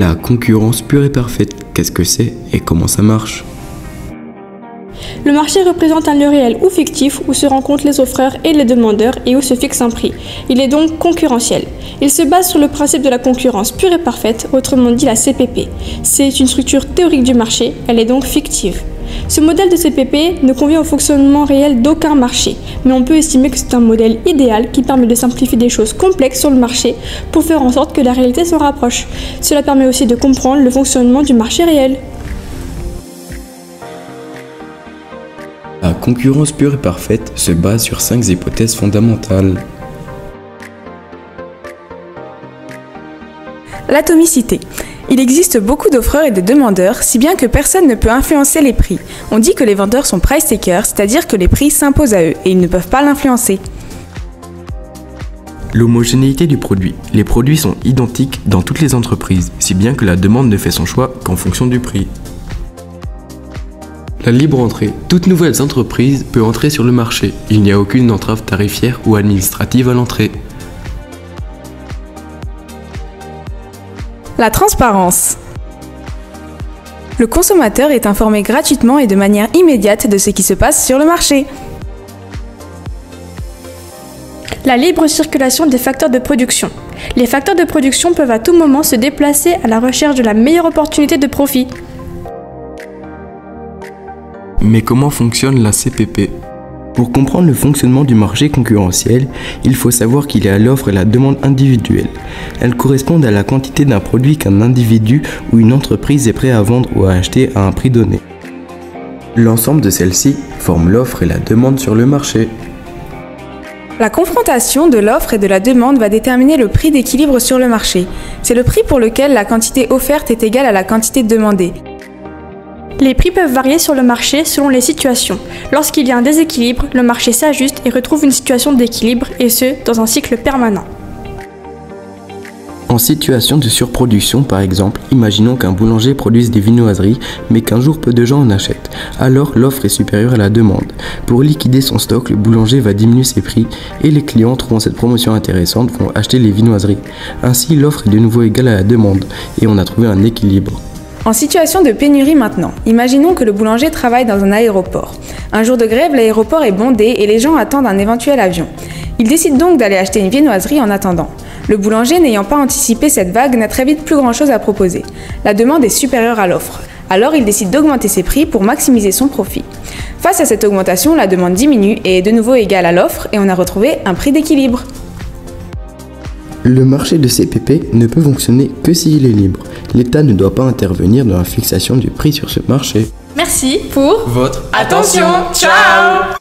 La concurrence pure et parfaite, qu'est-ce que c'est et comment ça marche? Le marché représente un lieu réel ou fictif où se rencontrent les offreurs et les demandeurs et où se fixe un prix. Il est donc concurrentiel. Il se base sur le principe de la concurrence pure et parfaite, autrement dit la CPP. C'est une structure théorique du marché, elle est donc fictive. Ce modèle de CPP ne convient au fonctionnement réel d'aucun marché, mais on peut estimer que c'est un modèle idéal qui permet de simplifier des choses complexes sur le marché pour faire en sorte que la réalité s'en rapproche. Cela permet aussi de comprendre le fonctionnement du marché réel. La concurrence pure et parfaite se base sur 5 hypothèses fondamentales. L'atomicité. Il existe beaucoup d'offreurs et de demandeurs, si bien que personne ne peut influencer les prix. On dit que les vendeurs sont price takers, c'est-à-dire que les prix s'imposent à eux et ils ne peuvent pas l'influencer. L'homogénéité du produit. Les produits sont identiques dans toutes les entreprises, si bien que la demande ne fait son choix qu'en fonction du prix. La libre entrée. Toute nouvelle entreprise peut entrer sur le marché. Il n'y a aucune entrave tarifaire ou administrative à l'entrée. La transparence. Le consommateur est informé gratuitement et de manière immédiate de ce qui se passe sur le marché. La libre circulation des facteurs de production. Les facteurs de production peuvent à tout moment se déplacer à la recherche de la meilleure opportunité de profit. Mais comment fonctionne la CPP? Pour comprendre le fonctionnement du marché concurrentiel, il faut savoir qu'il y a l'offre et la demande individuelle. Elles correspondent à la quantité d'un produit qu'un individu ou une entreprise est prêt à vendre ou à acheter à un prix donné. L'ensemble de celles-ci forme l'offre et la demande sur le marché. La confrontation de l'offre et de la demande va déterminer le prix d'équilibre sur le marché. C'est le prix pour lequel la quantité offerte est égale à la quantité demandée. Les prix peuvent varier sur le marché selon les situations. Lorsqu'il y a un déséquilibre, le marché s'ajuste et retrouve une situation d'équilibre, et ce, dans un cycle permanent. En situation de surproduction, par exemple, imaginons qu'un boulanger produise des viennoiseries, mais qu'un jour peu de gens en achètent. Alors l'offre est supérieure à la demande. Pour liquider son stock, le boulanger va diminuer ses prix, et les clients, trouvant cette promotion intéressante, vont acheter les viennoiseries. Ainsi, l'offre est de nouveau égale à la demande, et on a trouvé un équilibre. En situation de pénurie maintenant, imaginons que le boulanger travaille dans un aéroport. Un jour de grève, l'aéroport est bondé et les gens attendent un éventuel avion. Il décide donc d'aller acheter une viennoiserie en attendant. Le boulanger, n'ayant pas anticipé cette vague, n'a très vite plus grand chose à proposer. La demande est supérieure à l'offre. Alors il décide d'augmenter ses prix pour maximiser son profit. Face à cette augmentation, la demande diminue et est de nouveau égale à l'offre et on a retrouvé un prix d'équilibre. Le marché de CPP ne peut fonctionner que s'il est libre. L'État ne doit pas intervenir dans la fixation du prix sur ce marché. Merci pour votre attention. Ciao!